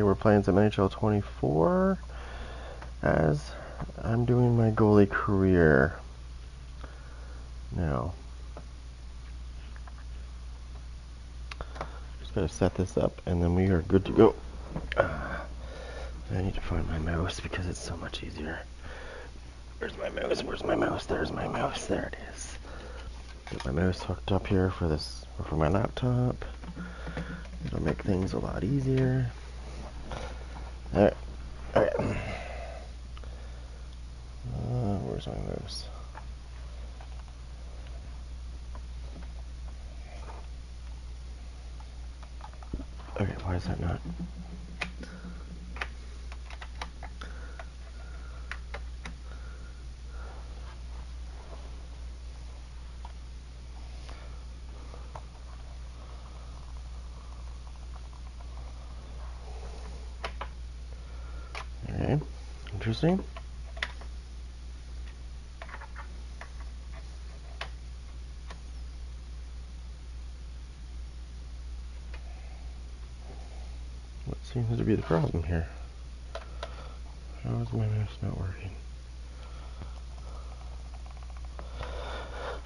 We're playing some NHL 24 as I'm doing my goalie career now. Just gotta set this up and then we are good to go. I need to find my mouse because it's so much easier. Where's my mouse? Where's my mouse? There's my mouse. There it is. Get my mouse hooked up here for this, for my laptop. It'll make things a lot easier. Alright. Alright. Where's my mouse? Okay, why is that not? Okay, interesting. What seems to be the problem here? How is my mouse not working?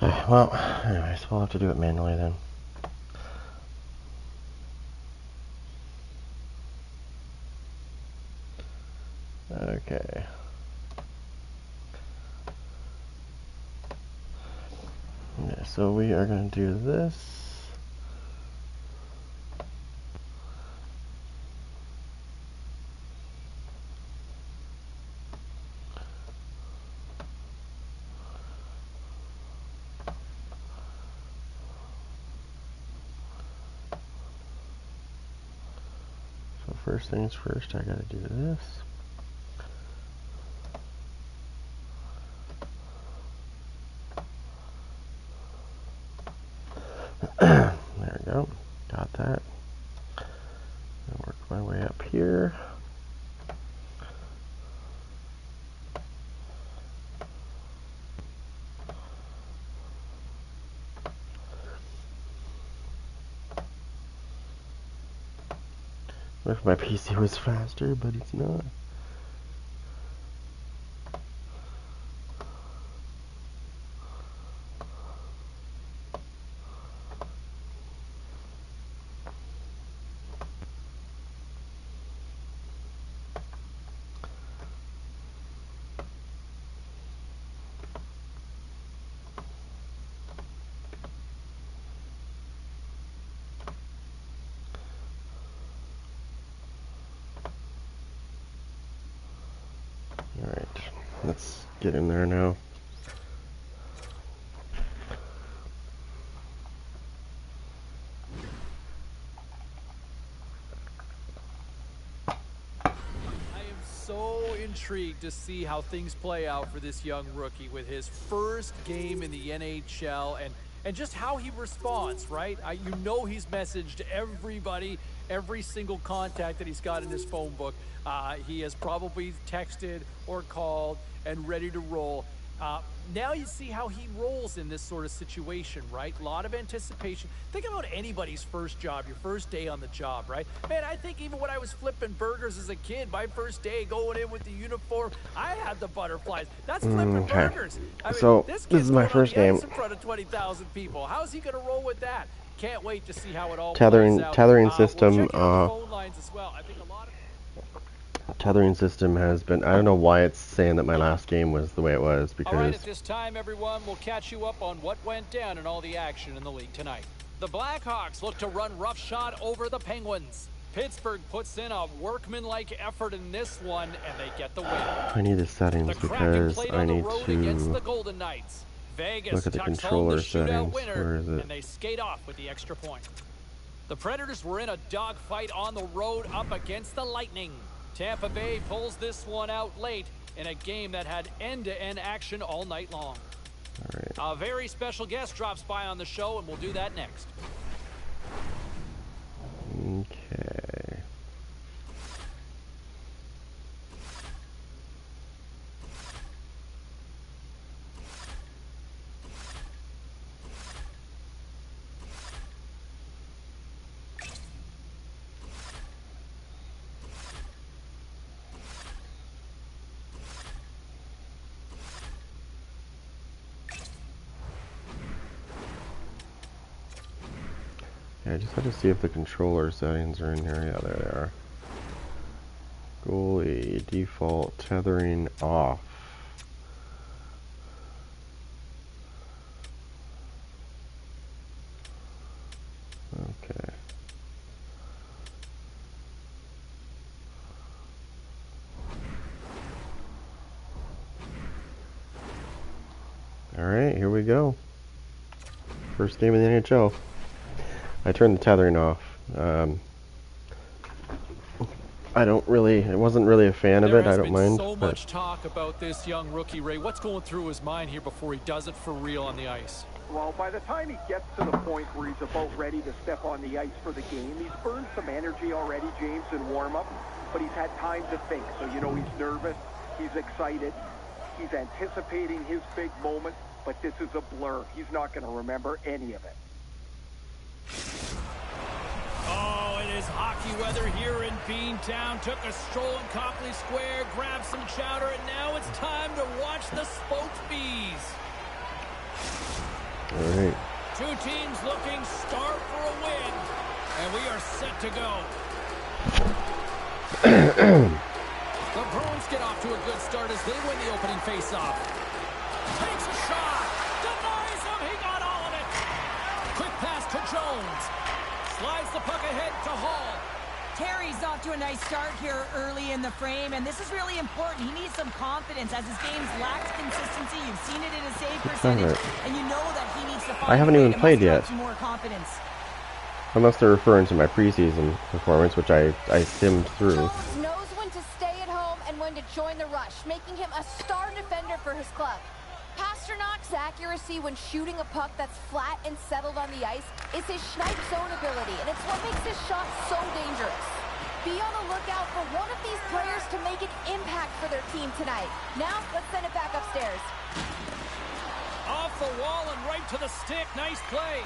Okay, well, anyways, we'll have to do it manually then. Okay. Okay, so we are going to do this. So first things first, I got to do this. There we go. Got that. I'll work my way up here. What if my PC was faster, but it's not? Alright, let's get in there now. So intrigued to see how things play out for this young rookie with his first game in the NHL and just how he responds, right? You know he's messaged everybody, every single contact that he's got in his phone book. He has probably texted or called and ready to roll. Now you see how he rolls in this sort of situation, right? A lot of anticipation. Think about anybody's first job, your first day on the job, right? Man, I think even when I was flipping burgers as a kid, my first day going in with the uniform, I had the butterflies. That's flipping Okay, burgers. I mean, so this this kid's is my going on first the game. ice in front of 20,000 people. How's he going to roll with that? Can't wait to see how it all plays Tethering out. We'll system. check in on the phone lines as well. I think a lot of... Tethering system has been. I don't know why it's saying that my last game was the way it was All right, because. at this time, everyone, we'll catch you up on what went down in all the action in the league tonight. The Blackhawks look to run roughshod over the Penguins. Pittsburgh puts in a workmanlike effort in this one, and they get the win. I need the settings The Kraken because played I on the need road against to the Golden Knights. look Vegas at the tucks home the controller shootout settings. winner, Where is it? and they skate off with the extra point. The Predators were in a dogfight on the road up against the Lightning. Tampa Bay pulls this one out late in a game that had end-to-end action all night long. All right. A very special guest drops by on the show, and we'll do that next. Okay. Okay, I just had to see if the controller settings are in here. Yeah, there they are. Goalie, default, tethering off. Okay. Alright, here we go. First game in the NHL. I turned the tethering off. I wasn't really a fan of it. I don't mind. There has been so much talk about this young rookie, Ray. What's going through his mind here before he does it for real on the ice? Well, by the time he gets to the point where he's about ready to step on the ice for the game, he's burned some energy already, James, in warm-up, but he's had time to think. So, you know, he's nervous, he's excited, he's anticipating his big moment, but this is a blur. He's not going to remember any of it. Oh, it is hockey weather here in Beantown. Took a stroll in Copley Square, grabbed some chowder, and now it's time to watch the Spoked Bees. All right. Two teams looking star for a win, and we are set to go. The Bruins get off to a good start as they win the opening faceoff. Takes a shot, denies him, he got all of it. Quick pass to Jones. Slides the puck ahead to Hall. Terry's off to a nice start here early in the frame, and this is really important. He needs some confidence as his game's lacked consistency. You've seen it in his save percentage, and you know that he needs to find I haven't even played yet. more confidence. Unless they're referring to my preseason performance, which I skimmed through. Jones knows when to stay at home and when to join the rush, making him a star defender for his club. Pasternak's accuracy when shooting a puck that's flat and settled on the ice is his snipe zone ability, and it's what makes his shot so dangerous. Be on the lookout for one of these players to make an impact for their team tonight. Now, let's send it back upstairs. Off the wall and right to the stick. Nice play.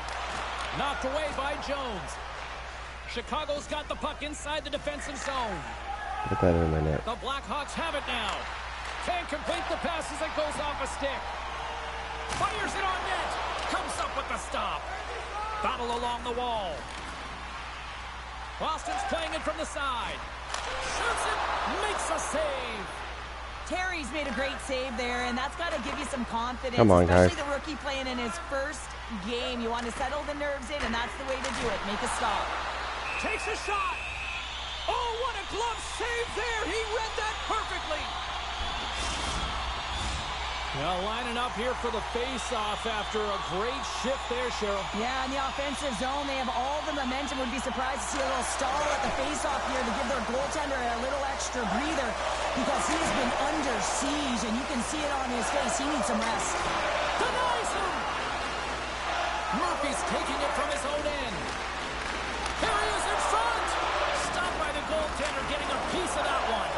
Knocked away by Jones. Chicago's got the puck inside the defensive zone. Put that in my net. The Blackhawks have it now. Can't complete the pass as it goes off a stick. Fires it on net. Comes up with the stop. Battle along the wall. Boston's playing it from the side. Shoots it. Makes a save. Terry's made a great save there, and that's got to give you some confidence. Come on, guys. Especially the rookie playing in his first game. You want to settle the nerves in, and that's the way to do it. Make a stop. Takes a shot. Oh, what a glove save there. He read that perfectly. Now lining up here for the face-off after a great shift there, Cheryl. Yeah, in the offensive zone, they have all the momentum. Would be surprised to see a little stall at the face-off here to give their goaltender a little extra breather because he's been under siege, and you can see it on his face. He needs some rest. Denies him. Murphy's taking it from his own end. Here he is in front. Stopped by the goaltender, getting a piece of that one.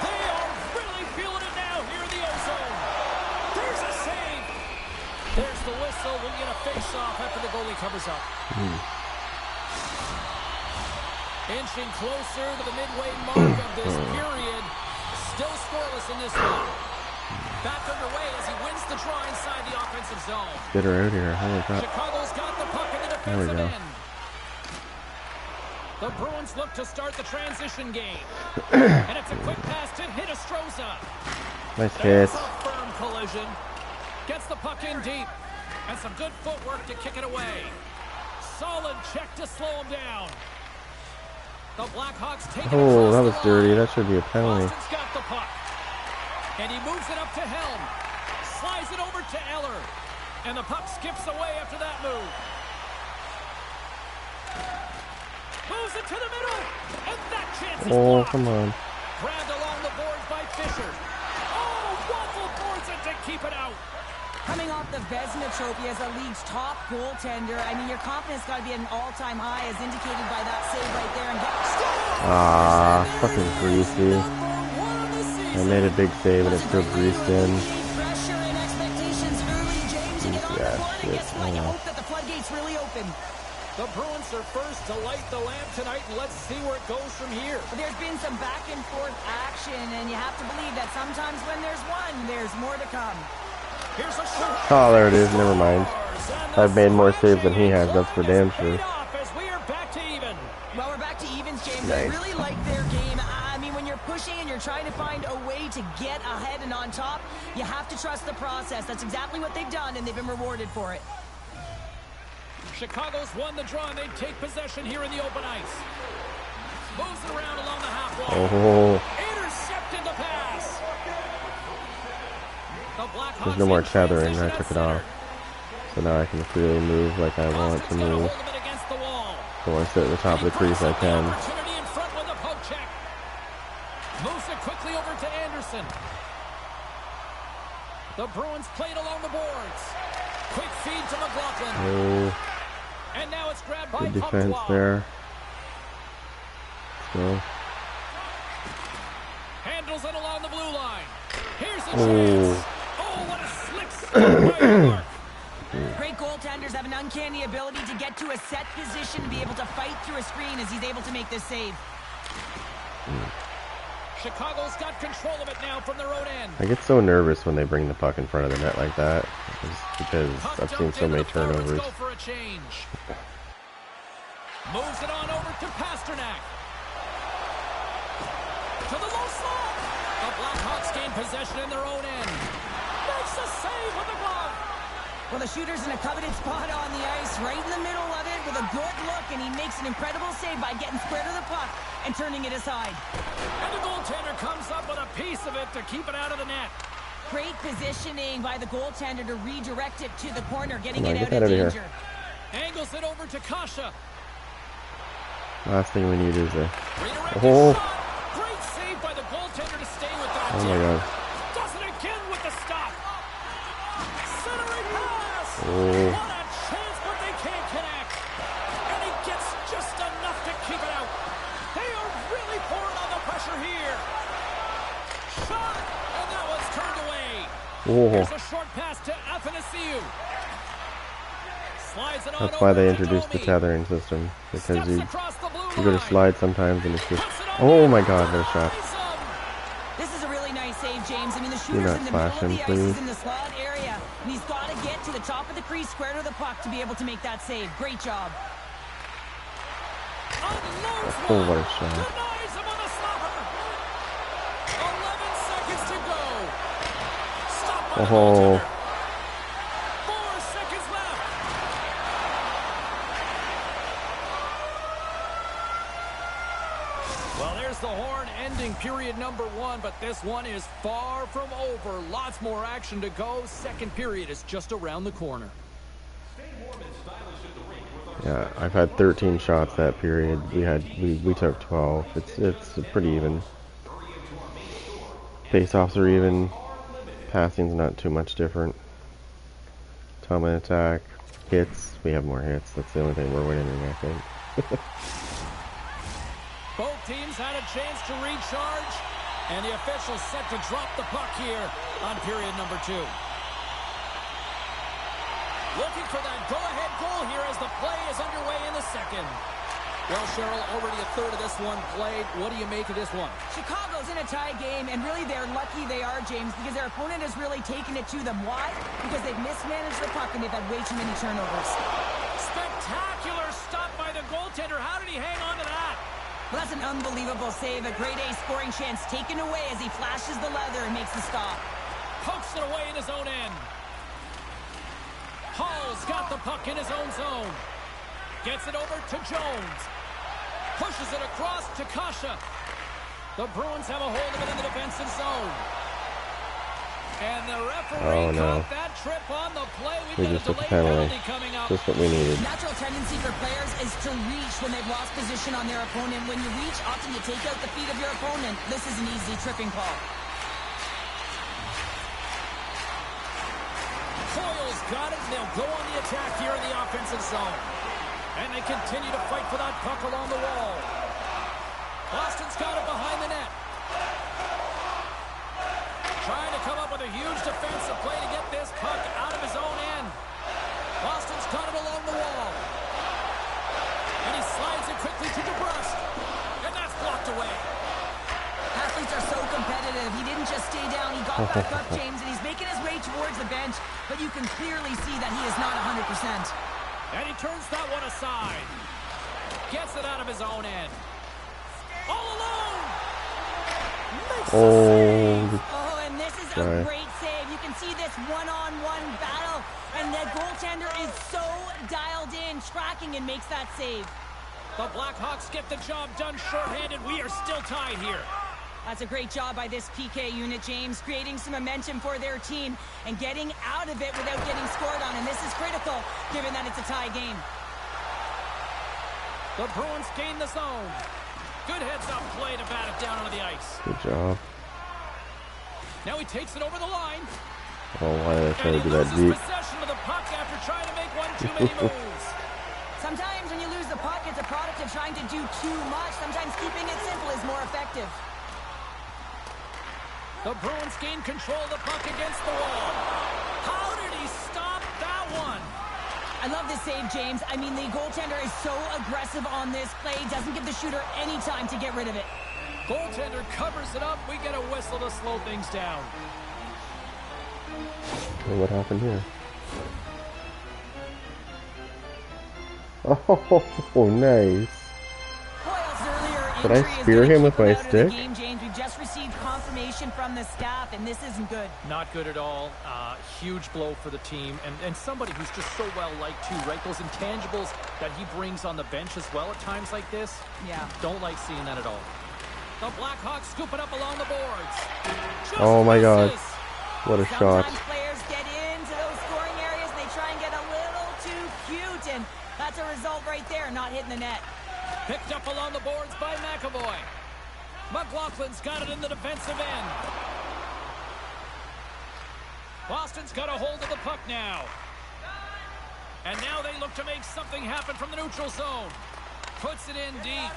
They are really feeling it now here in the O-zone. There's a save. There's the whistle. We'll get a face-off after the goalie covers up. Inching closer to the midway mark of this period. Still scoreless in this one. Back underway as he wins the draw inside the offensive zone. Get her out here. Holy crap. Chicago's got the puck in the defensive end. The Bruins look to start the transition game. And it's a quick pass to Hinostroza. Nice hit. There's a firm collision. Gets the puck in deep. And some good footwork to kick it away. Solid check to slow him down. The Blackhawks take it. Oh, that was dirty. That should be a penalty. Boston's got the puck. And he moves it up to Helm. Slides it over to Eller. And the puck skips away after that move. Moves it to the middle. And that chance is blocked. Come on. Grabbed along the boards by Fisher. Oh, waffle boards it to keep it out. Coming off the Vezina Trophy as the league's top goaltender, I mean, your confidence got to be at an all-time high as indicated by that save right there. And fucking greasy. I made a big save and it's still greased in. Pressure and expectations early, James. You get on the board, and guess what? You Yeah. hope that the floodgates really open. The Bruins are first to light the lamp tonight, and let's see where it goes from here. But there's been some back and forth action, and you have to believe that sometimes when there's one, there's more to come. Here's a shot. Oh, there it is. Never mind. I've made more saves than he has. That's for damn sure. As we are I really like their game. I mean, when you're pushing and you're trying to find a way to get ahead and on top, you have to trust the process. That's exactly what they've done, and they've been rewarded for it. Chicago's won the draw, and they take possession here in the open ice. Moves it around along the half wall. Oh. Intercepted the pass. The Blackhawks There's no more tethering. I took it off. So now I can freely move like I want to move. So when I sit at the top of the crease, I can. Opportunity in front with a poke check. Moves it quickly over to Anderson. The Bruins played along the boards. Quick feed to McLaughlin. Oh. And now it's grabbed by Good defense there. Let's go. Handles it along the blue line. Here's a chance. Oh, what a slick stop by Mark. Great goaltenders have an uncanny ability to get to a set position to be able to fight through a screen as he's able to make this save. Chicago's got control of it now from their own end. I get so nervous when they bring the puck in front of the net like that, because I've seen so many turnovers. Go for a change. Moves it on over to Pasternak. To the low slot. The Blackhawks gain possession in their own end. Makes a save with the glove. Well, the shooter's in a coveted spot on the ice, right in the middle of it with a good look, and he makes an incredible save by getting square to the puck and turning it aside. And the goaltender comes up with a piece of it to keep it out of the net. Great positioning by the goaltender to redirect it to the corner, getting it out get of out of danger. here. Angles it over to Kasha. Last thing we need is a... Redirected Oh. shot. Great save by the goaltender to stay with that. Oh my god. Does it again with the stop. Centering pass. Oh. What a chance, but they can't connect. And he gets just enough to keep it out. They are really pouring on the pressure here. Shot, and that was turned away. Oh. Here's a short pass to Athanasiou. Slides it on That's why over they to introduced the Domi. tethering system, because Steps you across the blue go to line. slide sometimes and it's just... Puts it on Oh net. my god, what a shot. This is a really nice save, James. I mean, the Do shooter's not in the flash middle of him, the ice, please. he's in the slot area, and he's got to get to the top of the crease, square to the puck to be able to make that save. Great job. Oh, what a shot. Denies him on a stopper. 11 seconds to go. Stop by the Oh. goaltender. 4 seconds left. Well, there's the horn ending period number 1, but this one is far from over. Lots more action to go. Second period is just around the corner. Yeah, I've had 13 shots that period. We took 12. It's pretty even. Face-offs are even. Passing's not too much different. Time and attack, hits. We have more hits. That's the only thing we're winning, I think. Both teams had a chance to recharge, and the officials set to drop the puck here on period number 2. Looking for that go-ahead goal here as the play is underway in the second. Well, Cheryl, already a third of this one played. What do you make of this one? Chicago's in a tie game, and really they're lucky they are, James, because their opponent has really taken it to them. Why? Because they've mismanaged the puck and they've had way too many turnovers. Spectacular stop by the goaltender. How did he hang on to that? Well, that's an unbelievable save. A grade A scoring chance taken away as he flashes the leather and makes the stop. Pokes it away in his own end. Hall's got the puck in his own zone. Gets it over to Jones. Pushes it across to Kasha. The Bruins have a hold of it in the defensive zone. And the referee caught that trip on the play. We've got a delayed penalty coming up. Just what we needed. Natural tendency for players is to reach when they've lost position on their opponent. When you reach, often you take out the feet of your opponent. This is an easy tripping call. Coyle's got it, and they'll go on the attack here in the offensive zone. And they continue to fight for that puck along the wall. Boston's got it behind the net. Trying to come up with a huge defensive play to get this puck out of his own end. Boston's got it along the wall. And he slides it quickly to DeBrusque. And that's blocked away. Athletes are so competitive. He didn't just stay down. He got back up, James, and he's making his way towards the bench. But you can clearly see that he is not 100%. And he turns that one aside. Gets it out of his own end. Oh, and this is a great save. You can see this one-on-one battle, and the goaltender is so dialed in, tracking, and makes that save. The Blackhawks get the job done shorthanded. We are still tied here. That's a great job by this PK unit, James, creating some momentum for their team and getting out of it without getting scored on, and this is critical, given that it's a tie game. The Bruins gain the zone. Good heads-up play to bat it down onto the ice. Good job. Now he takes it over the line. Oh, why did I try to do that deep? Possession of the puck after trying to make one too many moves. Sometimes when you lose the puck, it's a product of trying to do too much. Sometimes keeping it simple is more effective. The Bruins gain control of the puck against the wall. How did he stop that one? I love this save, James. I mean, the goaltender is so aggressive on this play. Doesn't give the shooter any time to get rid of it. Goaltender covers it up. We get a whistle to slow things down. Hey, what happened here? Oh, nice. Did I spear him with my stick? We've just received confirmation from the staff, and this isn't good. Not good at all. Huge blow for the team, and somebody who's just so well liked too, right? Those intangibles that he brings on the bench as well at times like this. Yeah. Don't like seeing that at all. The Blackhawks scoop it up along the boards. Oh my God. What a shot. Sometimes players get into those scoring areas, and they try and get a little too cute, and that's a result right there, not hitting the net. Picked up along the boards by McAvoy. McLaughlin's got it in the defensive end. Boston's got a hold of the puck now. And now they look to make something happen from the neutral zone. Puts it in deep.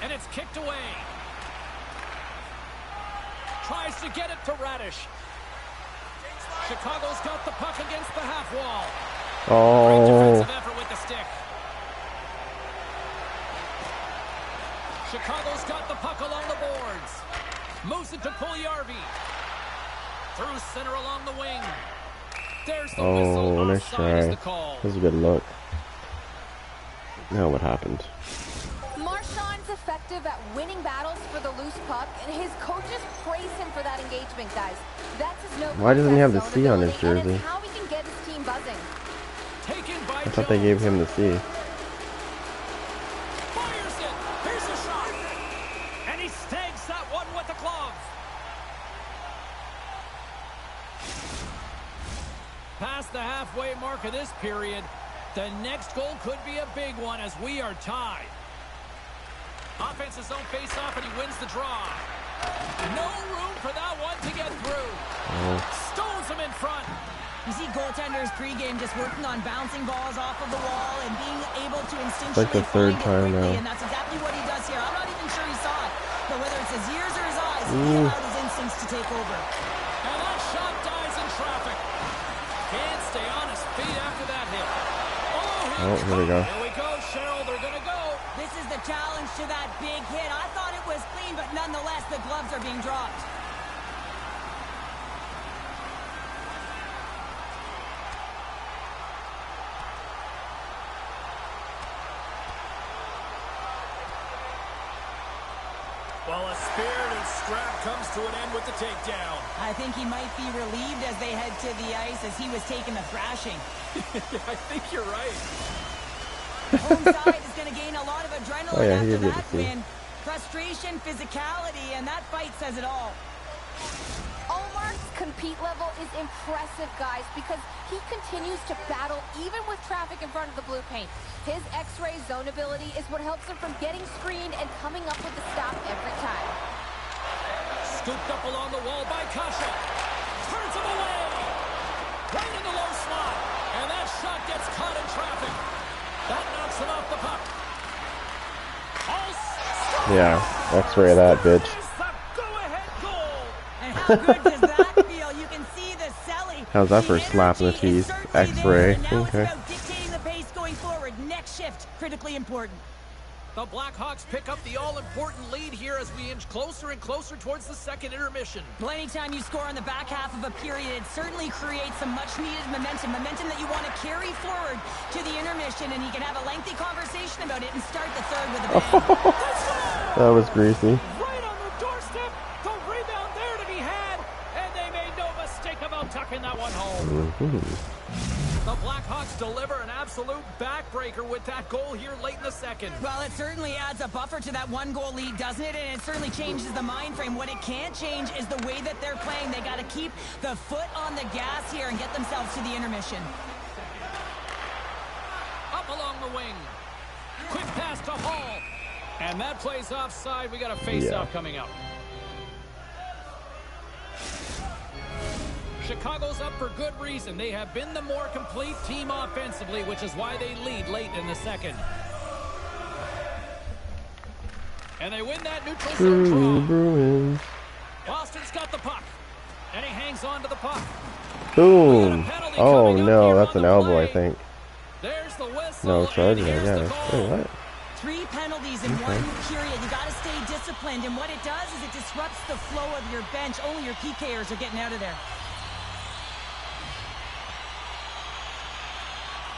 And it's kicked away. Tries to get it to Radish. Chicago's got the puck against the half wall. Oh. Great defensive effort with the stick. Chicago's got the puck along the boards. Moves it to Puljujarvi. Through center along the wing. There's the whistle. Nice try. That was a good look. Now what happened? Marchand's effective at winning battles for the loose puck, and his coaches praise him for that engagement, guys. That's his no. Why doesn't he have the C on his jersey? And it's how he can get his team buzzing. Taken by I thought they gave him the C. Fires it. Here's a shot. And he snags that one with the glove. Past the halfway mark of this period, the next goal could be a big one as we are tied. Offense's own face-off, and he wins the draw. No room for that one to get through. Stones him in front. You see goaltenders pregame just working on bouncing balls off of the wall and being able to instinctually like the third time now. And that's exactly what he does here. I'm not even sure he saw it, but whether it's his ears or his eyes, he allowed his instincts to take over. And that shot dies in traffic. Can't stay on his feet after that hit. Oh, here we go. Here we go, Cheryl. They're going to go. This is the challenge to that big hit. I thought it was clean, but nonetheless, the gloves are being dropped. Well, a spirited scrap comes to an end with the takedown. I think he might be relieved as they head to the ice as he was taking a thrashing. I think you're right. Home side is going to gain a lot of adrenaline after he that win. Frustration, physicality, and that fight says it all. Omar's compete level is impressive, guys, because he continues to battle even with traffic in front of the blue paint. His X-ray zone ability is what helps him from getting screened and coming up with the stop every time. Scooped up along the wall by Kasha. Turns him away. Right in the low slot. And that shot gets caught in traffic. That knocks him off the puck. Yeah, X-ray that bitch. And how good does that feel? You can see the selling. How's that for a slap in the teeth? X-ray. Now Okay. it's about dictating the pace going forward. Next shift, critically important. The Blackhawks pick up the all-important lead here as we inch closer and closer towards the second intermission. Well, anytime you score on the back half of a period, it certainly creates some much-needed momentum that you want to carry forward to the intermission, and you can have a lengthy conversation about it and start the third with a bang. That was greasy. Right on the doorstep, the rebound. The Blackhawks deliver an absolute backbreaker with that goal here late in the second. Well, it certainly adds a buffer to that one-goal lead, doesn't it? And it certainly changes the mind frame. What it can't change is the way that they're playing. They got to keep the foot on the gas here and get themselves to the intermission. Up along the wing. Quick pass to Hall. And that plays offside. We got a face-off coming up. Chicago's up for good reason. They have been the more complete team offensively, which is why they lead late in the second. And they win that neutral zone draw. Boston's got the puck. And he hangs on to the puck. Boom. Oh, no, that's an elbow, I think. There's the whistle. No, charging, I guess. Wait, what? 3 penalties in one period. You got to stay disciplined. And what it does is it disrupts the flow of your bench. Only your PKers are getting out of there.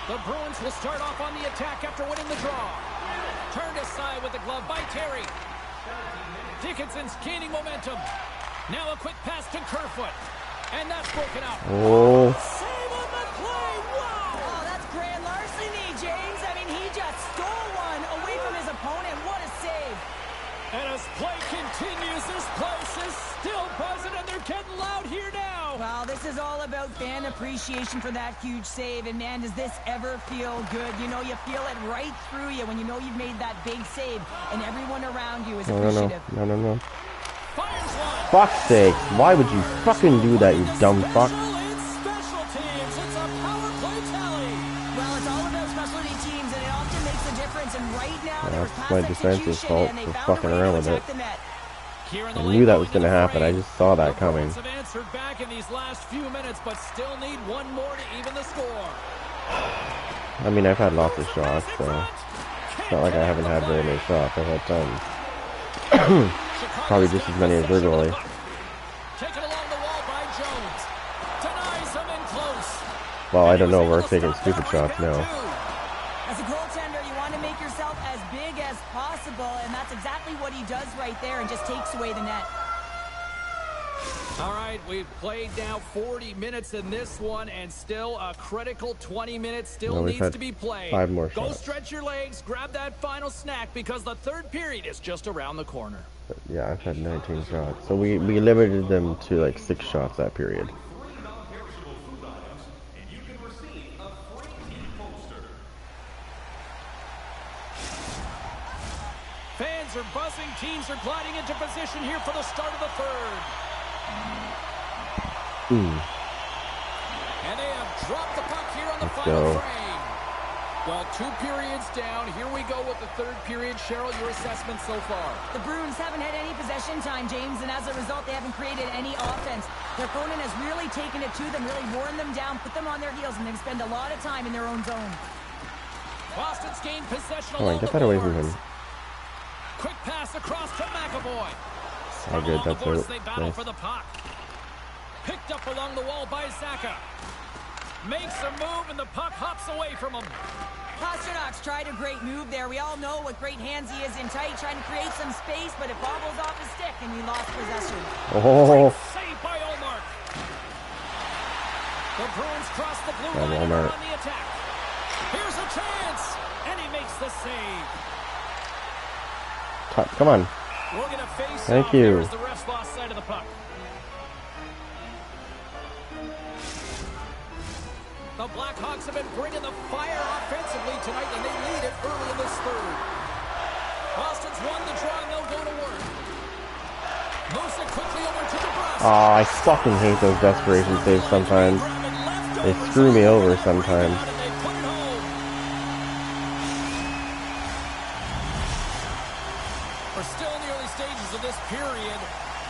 The Bruins will start off on the attack after winning the draw. Turned aside with the glove by Terry. Dickinson's gaining momentum. Now a quick pass to Kerfoot. And that's broken out. Oh. Save on the play. Wow. Oh, that's grand larceny, James. I mean, he just stole one away from his opponent. What a save. And as play continues, this place is still buzzing, and they're getting loud here now. Well, this is all about fan appreciation for that huge save. And, man, does this ever feel good? You know, you feel it right through you when you know you've made that big save, and everyone around you is appreciative. No. Fuck's sake. Why would you fucking do that, you dumb fuck? That's my defense's fault for fucking around with it. I knew that was going to happen. I just saw that coming. Have answered back in these last few minutes, but still need one more to even the score. I mean, I've had lots of shots, so it's not like I haven't had very many shots. I've had tons. Probably just as many as their goalie. Taken along the wall by Jones. Denies him in close. Well, I don't know. We're taking stupid shots now. As a goaltender, you want to make yourself as big as possible, and that's exactly what he does right there and just takes away the net. All right, we've played now 40 minutes in this one, and still a critical 20 minutes still needs to be played. 5 more Go shots. stretch your legs, grab that final snack, because the third period is just around the corner. But yeah, I've had 19 shots. So we limited them to like 6 shots that period. Fans are buzzing. Teams are gliding into position here for the start of the third. And they have dropped the puck here on the final frame. Well, 2 periods down. Here we go with the third period. Cheryl, your assessment so far? The Bruins haven't had any possession time, James, and as a result, they haven't created any offense. Their opponent has really taken it to them, really worn them down, put them on their heels, and they've spent a lot of time in their own zone. Boston's gained possession Come on, along get the that away from boards. him. Quick pass across to McAvoy. Oh, good, that's it. They battle Nice. for the puck. Picked up along the wall by Zaka. Makes a move, and the puck hops away from him. Pasternak's tried a great move there. We all know what great hands he is in tight, trying to create some space, but it bobbles off his stick, and he lost possession. Oh, Saved by Olmark. The Bruins cross the blue line and Olmark. are on the attack. Here's a chance, and he makes the save. come on. We're going to face Thank off. you. Here's the ref's lost side of the puck. The Blackhawks have been bringing the fire offensively tonight, and they lead it early in this third. Boston's won the draw, and they'll go to work. Moves it quickly over to DeBrusque. Oh, I fucking hate those desperation saves sometimes. They screw me over sometimes. We're still in the early stages of this period.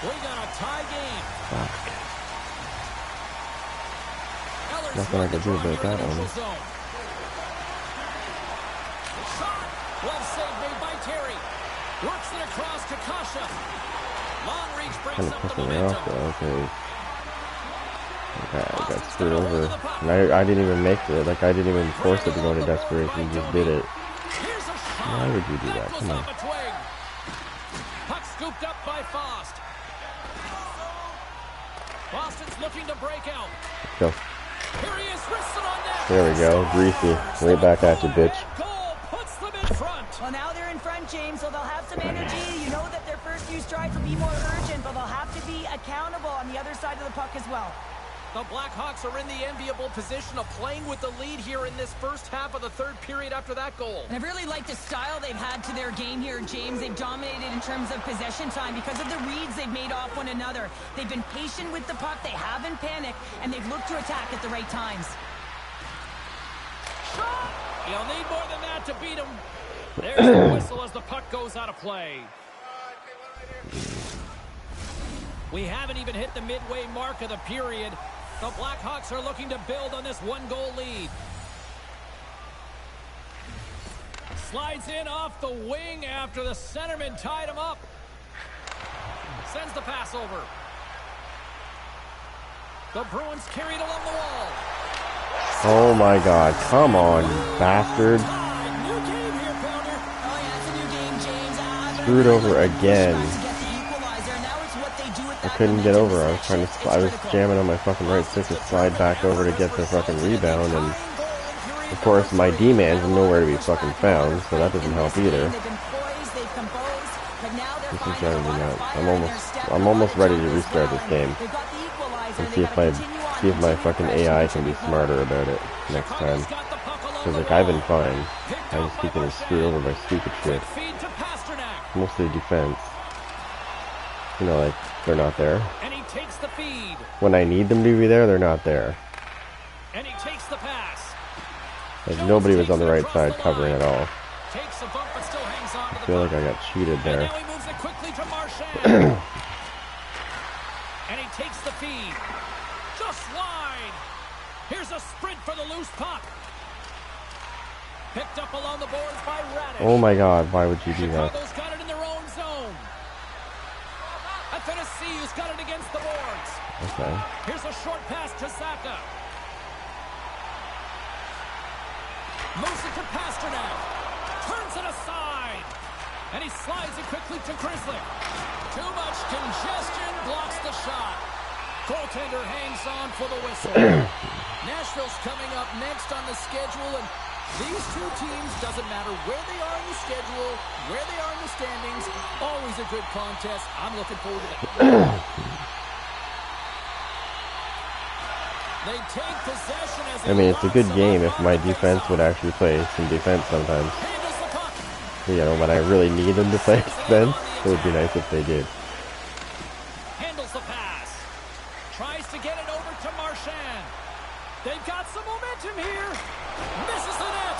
We got a tie game. Fuck. Nothing I can do about that one. Shot. Left save made by Terry. Works it across to Kasha. Long reach breaks Kind of up the pissing me momentum. off though. Okay, I got screwed over. And I didn't even make it. Like I didn't even force it to go into desperation. You just did it. Here's a shot. Why would you do that? Goes Come on. off a twig. Puck scooped up by Fost. Boston's looking to break out. Go. Here he is, wristed on net. There we go. Greasy. Right back at you, bitch. Goal puts them in front. Well, now they're in front, James, so they'll have some energy. You know that their first few strides will be more urgent, but they'll have to be accountable on the other side of the puck as well. The Blackhawks are in the enviable position of playing with the lead here in this first half of the third period after that goal. And I've really liked the style they've had to their game here, James. They've dominated in terms of possession time because of the reads they've made off one another. They've been patient with the puck, they haven't panicked, and they've looked to attack at the right times. You'll need more than that to beat him. There's the whistle as the puck goes out of play. We haven't even hit the midway mark of the period. The Blackhawks are looking to build on this one-goal lead. Slides in off the wing after the centerman tied him up. Sends the pass over. The Bruins carried along the wall. Oh my god, come on, you bastard. New game here, Pounder. Oh, yeah, it's a new game, James. Screwed over again. To get the equalizer, now it's what they do with I that couldn't get momentum. over. I was jamming on my fucking right stick to slide back over to get the fucking rebound, and of course my D-man's nowhere to be fucking found, so that doesn't help either. They've been poised, they've composed, but now they're This is finding a driving me lot of nuts. fire in their step. I'm almost ready to restart this game They've got the equalizer, and they see if gotta continue on, my continue fucking to press, AI can continue be to smarter about it next time. Got the puck along Because the like I've been wall. fine. I just keep getting screwed over by stupid shit. Quick feed to Pasternak. Mostly defense. You know, like they're not there. And he takes the feed. When I need them to be there, they're not there. And he takes the pass. Like nobody was on the right side covering at all. Takes a bump but still hangs on to I the feel puck. like I got cheated And there. now he moves it quickly to Marchand. And he takes the feed. Just wide. Here's a sprint for the loose puck. Picked up along the boards by Radish. Oh my god, why would you do that? Chicago's got it in their own zone. A Tennessee who's got it against the boards. Okay. Here's a short pass to Saka. Moves it to Pasternak. Turns it aside. And he slides it quickly to Grizzly. Too much congestion blocks the shot. Goaltender hangs on for the whistle. Nashville's coming up next on the schedule, and these two teams, doesn't matter where they are in the schedule, where they are in the standings, always a good contest. I'm looking forward to that. They take possession as I mean, it's a good game if my defense would actually play some defense sometimes. handles the puck. You know, when I really need them to play defense, it would be nice if they did. Handles the pass. Tries to get it over to Marchand. They've got some momentum here. Misses the net.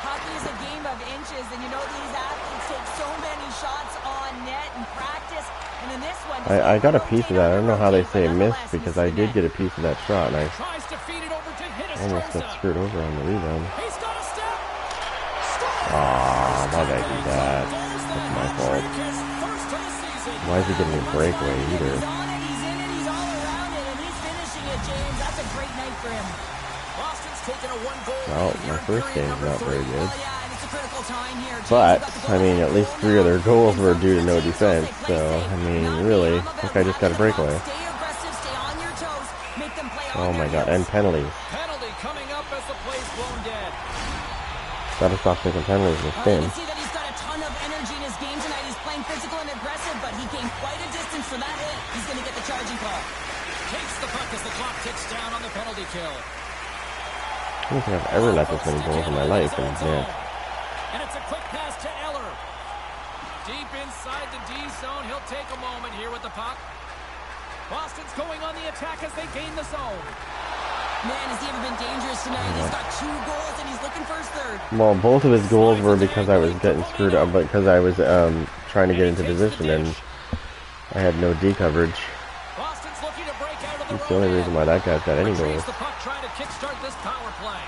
Hockey is a game of inches, and you know these athletes take so many shots on net in practice, and in this one... I got a piece of that. I don't know how they say missed because I did get a piece of that shot and I Tries to feed it over to almost got Hinostroza. screwed over on the rebound. He's got a step. Aw, why did I do that? That's my fault. First of the season. Why is he getting a breakaway either? He's on it, he's in it, he's all around it, and he's finishing it, James. That's a great night for him. Boston's taken a one-goal Well, lead here my in first period game's number not very 3. good. Well, yeah, and it's a critical time here. James, But, you've got the I mean, at least 3 of their goals were due to no defense, so, I mean, really, I think I just got a breakaway. Stay aggressive, stay on your toes, make them play Oh on my their god, and heels. penalties. Penalty coming up as the play's blown dead. Gotta stop taking penalties with You Finn. can see that he's got a ton of energy in his game tonight. He's playing physical and aggressive, but he came quite a distance for that hit. He's going to get the charging call. Takes the puck as the clock ticks down on the penalty kill. I don't think I've ever let this many goals in my life, and man, And it's a quick pass to Eller. Deep inside the D zone. He'll take a moment here with the puck. Boston's going on the attack as they gain the zone. Man, has he ever been dangerous tonight? He's got 2 goals, and he's looking for his third. well, both of his goals were because I was getting screwed up, because I was trying to get into position and I had no D coverage. Boston's looking to break out of the That's the only reason why that guy's got any Retrieves goals. the puck, trying to kickstart this power play.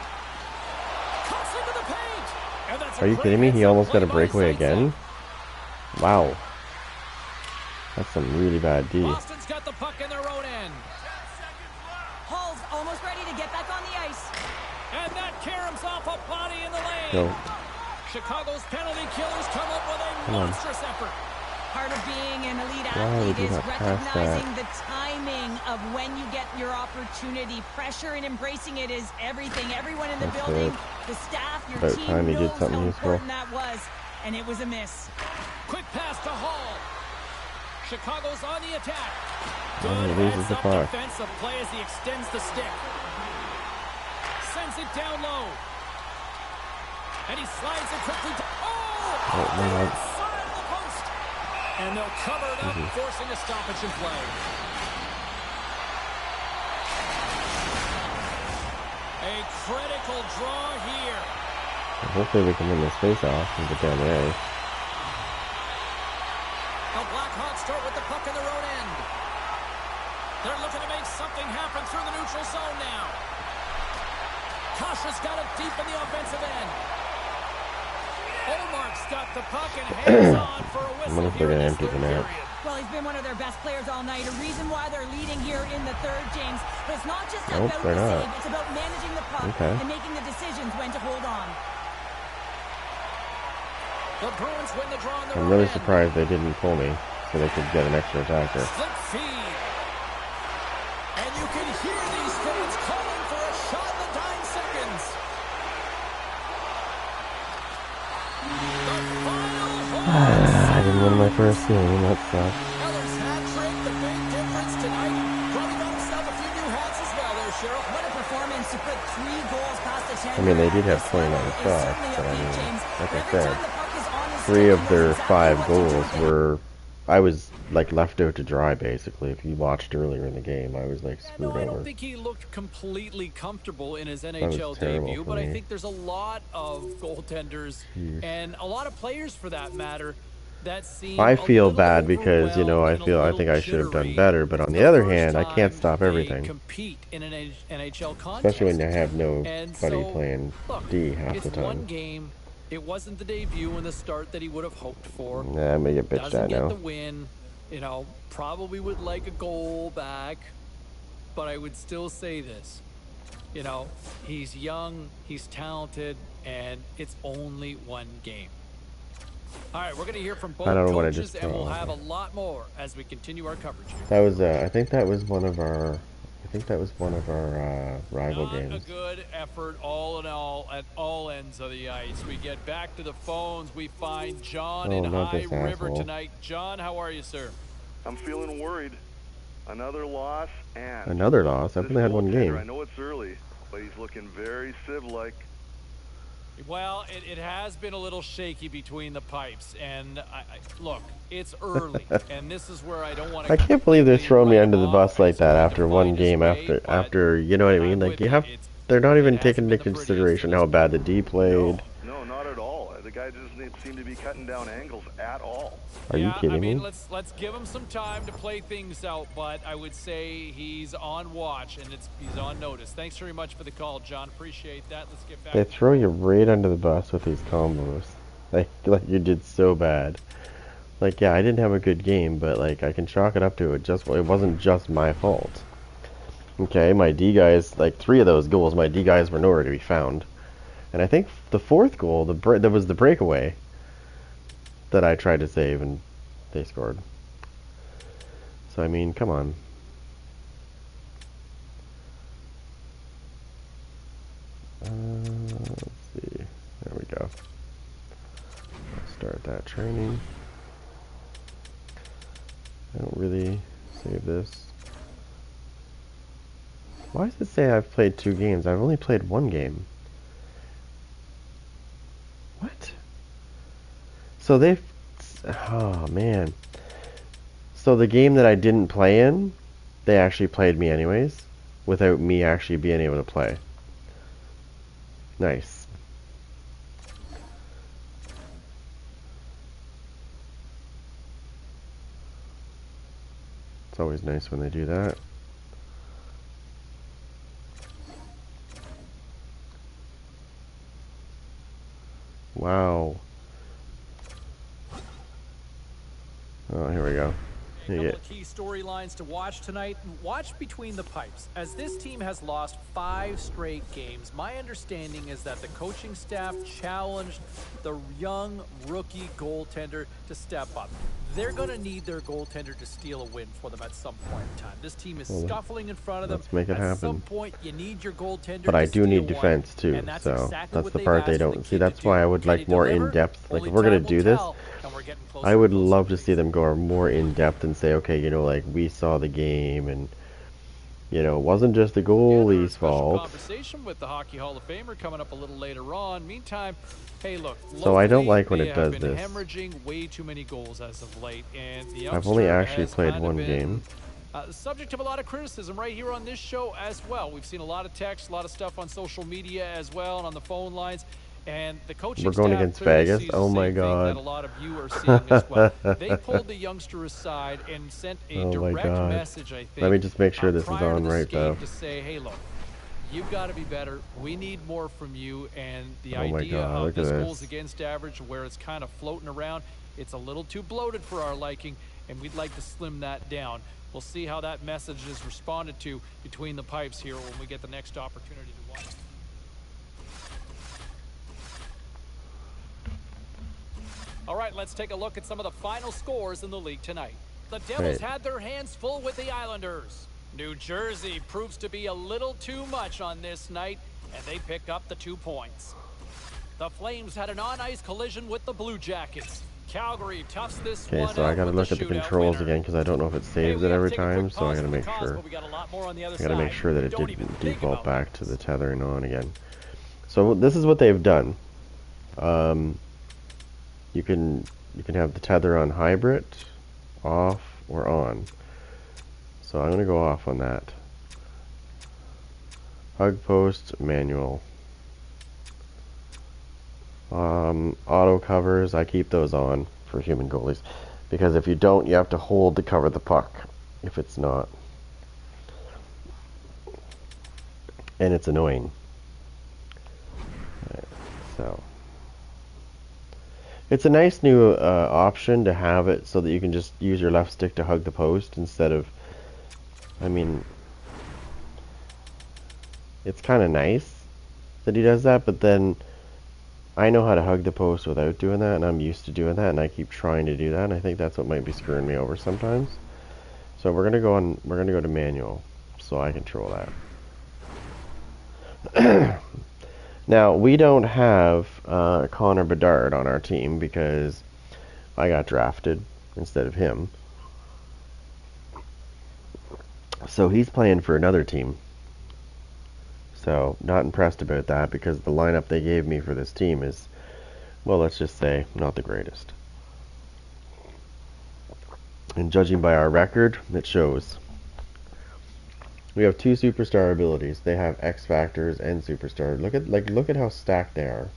Cuts into the paint. And that's a Are you great kidding me? He hits-up almost got a play by breakaway Zaitsev. again? Wow. That's some really bad D. Boston's got the puck in their own end. Hull's almost ready to get back on the ice. And that caroms off a body in the lane. Go. Chicago's penalty killers come up with a Come on. monstrous effort. Part of being an elite Why would athlete you is not pass recognizing the timing timing of when you get your opportunity. Pressure and embracing it is everything. Everyone in the That's building, it. the staff, your About team time he did knows something how useful. important that was, and it was a miss. Quick pass to Hall. Chicago's on the attack. Oh, Good he loses the heads-up puck. defensive play as he extends the stick. Sends it down low. And he slides it quickly. Oh, no. Inside the post. And they'll cover it up, forcing a stoppage in play. A critical draw here. Hopefully we can win this face-off and get down the ice. The Blackhawks start with the puck in their own end. They're looking to make something happen through the neutral zone now. Kasha's got it deep in the offensive end. Olmark's got the puck and hands on for a whistle. I wonder if they're here in gonna this empty third the net. period. Well, he's been one of their best players all night. A reason why they're leading here in the third, James. But it's not just Nope, about they're the not. save. It's about managing the puck Okay. and making the decisions when to hold on. The Bruins win the draw on their I'm own really end. surprised they didn't pull me so they could get an extra attacker. Slip feed. And you can hear these fans calling for a shot in the dying seconds. The final I didn't win my first game, that sucks. Eller's hat trick, the big difference tonight. Probably got himself a few new hats as well there, Sheriff. What a performance to put 3 goals past the 10. I mean, they did have 29 shots, but I mean, like I said, 3 of their 5 goals were, I was like left out to dry basically. If you watched earlier in the game, I was like screwed No, I over. don't think he looked completely comfortable in his was NHL terrible debut, for but I me. think there's a lot of goaltenders and a lot of players for that matter that seem I a feel little bad because, you know, I overwhelmed and a think I little should have done jittery. better, but on It's the other first hand, I can't time stop they everything. compete in an NHL contest. Especially when you have And nobody so, playing look, D half it's the time. one game. It wasn't the debut and the start that he would have hoped for. Nah, I'm gonna get bitched Doesn't at get now. the win. You know, probably would like a goal back. But I would still say this. You know, he's young, he's talented, and it's only one game. All right, we're going to hear from both I don't know what I coaches, just and we'll saw. have a lot more as we continue our coverage here. That was, I think that was one of our rival Not a games. good effort all in all at all ends of the ice. We get back to the phones. We find John in not High this River asshole. tonight. John, how are you, sir? I'm feeling worried. Another loss and Another loss? I've this only had one goaltender, game. I know it's early, but he's looking very Civ-like. Well, it has been a little shaky between the pipes, and look, it's early, and this is where I don't want to. I can't believe they're throwing me under the bus like that after one game, after you know what I mean? Like they're not even taking into consideration how bad the D played. No, not at all. The guy doesn't seem to be cutting down angles at all. Are you kidding I mean, me? let's give him some time to play things out, but I would say he's on watch and he's on notice. Thanks very much for the call, John. Appreciate that. Let's get back. They throw you right under the bus with these combos. Like you did so bad. Like, yeah, I didn't have a good game, but like I can chalk it up to it wasn't just my fault. Okay, my D guys, like 3 of those goals, my D guys were nowhere to be found. And I think the 4th goal, that was the breakaway that I tried to save and they scored. So I mean, come on. Let's see. There we go. Start that training. I don't really save this. Why does it say I've played 2 games? I've only played 1 game. What? So they've... Oh, man. So the game that I didn't play in, they actually played me anyways, without me actually being able to play. Nice. It's always nice when they do that. Wow. Oh, here we go. You get storylines to watch tonight, watch between the pipes. As this team has lost 5 straight games, my understanding is that the coaching staff challenged the young rookie goaltender to step up. They're going to need their goaltender to steal a win for them at some point in time. This team is scuffling in front of them. Let's make it happen. At some point, you need your goaltender But I to do need steal defense one, too, and that's so exactly that's what the they've part they asked the don't see. kid That's to why do. I would Can like he more deliver? in-depth. Like, Only if we're going time to do will this, tell, and we're getting closer I and would closer love to things. see them go more in-depth and say, okay, you know, like, we saw the game, and, you know, it wasn't just the goalie's fault. Conversation with the Hockey Hall of Famer coming up a little later on. Meantime, hey, look. So I don't like when they it have does been this. hemorrhaging way too many goals as of late, and the I've only youngster actually has played kind of one been, game. Subject of a lot of criticism right here on this show as well. We've seen a lot of text, a lot of stuff on social media as well and on the phone lines. And the coaching We're going staff against clearly Vegas. sees Oh the my same thing God. that a lot of you are seeing as well. They pulled the youngster aside and sent a Oh my direct God. message, I think. Let me just make sure this is prior to on this right, game though. to say, hey, look, you've got to be better. We need more from you. And the Oh my idea God, of look at this this. goals against average, where it's kind of floating around, it's a little too bloated for our liking, and we'd like to slim that down. We'll see how that message is responded to between the pipes here when we get the next opportunity to watch. All right, let's take a look at some of the final scores in the league tonight. The Devils had their hands full with the Islanders. New Jersey proves to be a little too much on this night, and they pick up the 2 points. The Flames had an on-ice collision with the Blue Jackets. Calgary toughs this one out. Okay, so I gotta look at the controls winner. again because I don't know if it saves it every time, so I gotta make sure. I gotta make sure that it didn't default back to the tethering on again. So this is what they've done. You can have the tether on hybrid, off, or on. So I'm gonna go off on that. Hug post manual. Auto covers, I keep those on for human goalies, because if you don't, you have to hold to cover the puck if it's not, and it's annoying. Right, so it's a nice new option to have it so that you can just use your left stick to hug the post instead of, I mean, it's kind of nice that he does that, but then I know how to hug the post without doing that, and I'm used to doing that, and I keep trying to do that, and I think that's what might be screwing me over sometimes. So we're gonna go to manual, so I control that. Now we don't have Connor Bedard on our team because I got drafted instead of him, so he's playing for another team. So, not impressed about that because the lineup they gave me for this team is, well, let's just say, not the greatest. And judging by our record, it shows. We have 2 superstar abilities. They have X Factors and Superstar. Look at how stacked they are.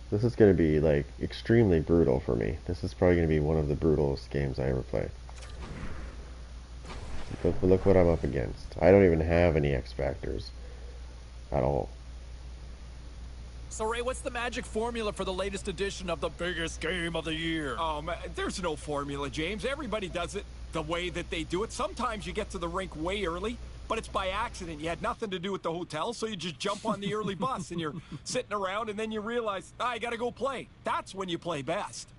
This is going to be, like, extremely brutal for me. This is probably going to be one of the brutalest games I ever play. But look what I'm up against. I don't even have any X Factors at all. So, Ray, what's the magic formula for the latest edition of the biggest game of the year? There's no formula, James. Everybody does it the way that they do it. Sometimes you get to the rink way early, but it's by accident. You had nothing to do with the hotel, so you just jump on the early bus, and you're sitting around, and then you realize, I gotta go play. That's when you play best.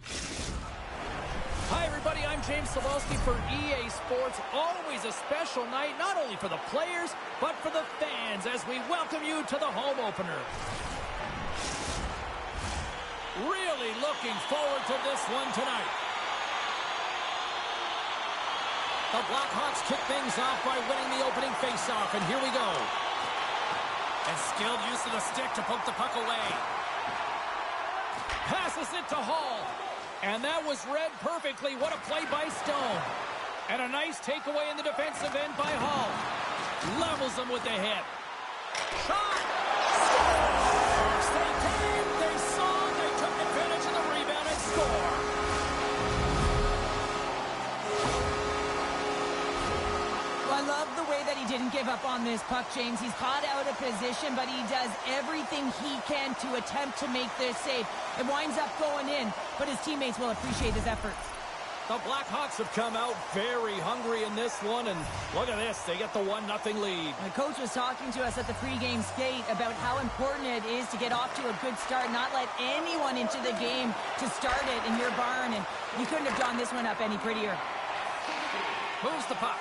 Hi, everybody. I'm James Cebulski for EA Sports. Always a special night, not only for the players, but for the fans, as we welcome you to the home opener. Really looking forward to this one tonight. The Blackhawks kick things off by winning the opening faceoff, and here we go. And skilled use of the stick to poke the puck away. Passes it to Hall. And that was read perfectly. What a play by Stone. And a nice takeaway in the defensive end by Hall. Levels them with the hit. Shot! Scores! They came, they saw, they took advantage of the rebound and score. Well, I love the way that he didn't give up on this puck, James. He's caught out of position, but he does everything he can to attempt to make this save. It winds up going in, but his teammates will appreciate his efforts. The Blackhawks have come out very hungry in this one, and look at this. They get the 1-0 lead. The coach was talking to us at the pregame skate about how important it is to get off to a good start, not let anyone into the game to start it in your barn, and you couldn't have drawn this one up any prettier. Moves the puck.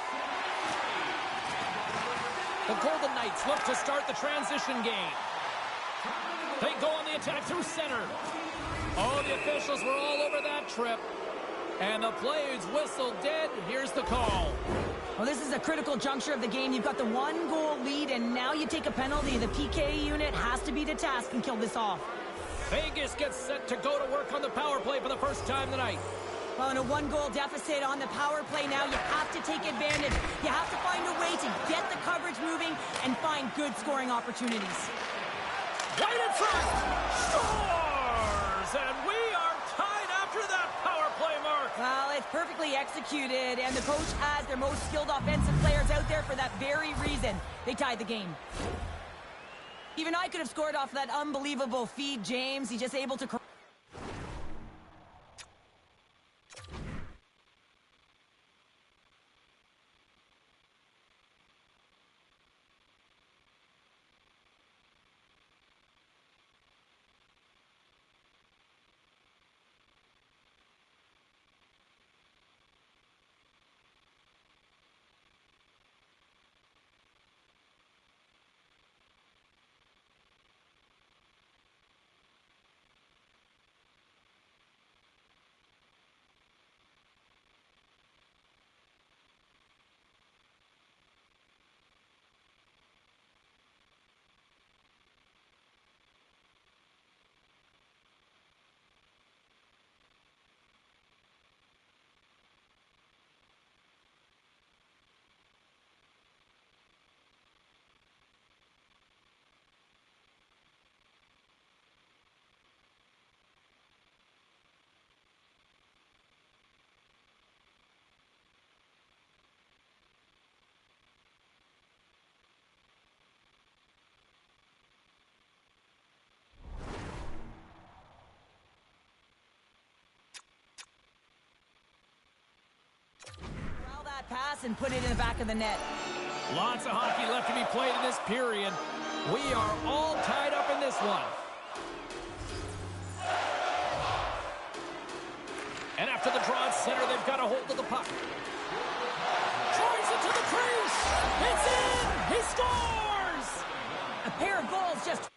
The Golden Knights look to start the transition game. They go on the attack through center. Oh, the officials were all over that trip. And the play is whistled dead. Here's the call. Well, this is a critical juncture of the game. You've got the 1-goal lead, and now you take a penalty. The PK unit has to be to task and kill this off. Vegas gets set to go to work on the power play for the first time tonight. Well, in a 1-goal deficit on the power play now, you have to take advantage. You have to find a way to get the coverage moving and find good scoring opportunities. Right in front! Scores! And we are tied after that power play mark. Well, it's perfectly executed, and the coach has their most skilled offensive players out there for that very reason. They tied the game. Even I could have scored off that unbelievable feed, James. He's just able to... pass and put it in the back of the net. Lots of hockey left to be played in this period. We are all tied up in this one. And after the draw at center, they've got a hold of the puck. Drives it to the crease. It's in. He scores. A pair of goals just...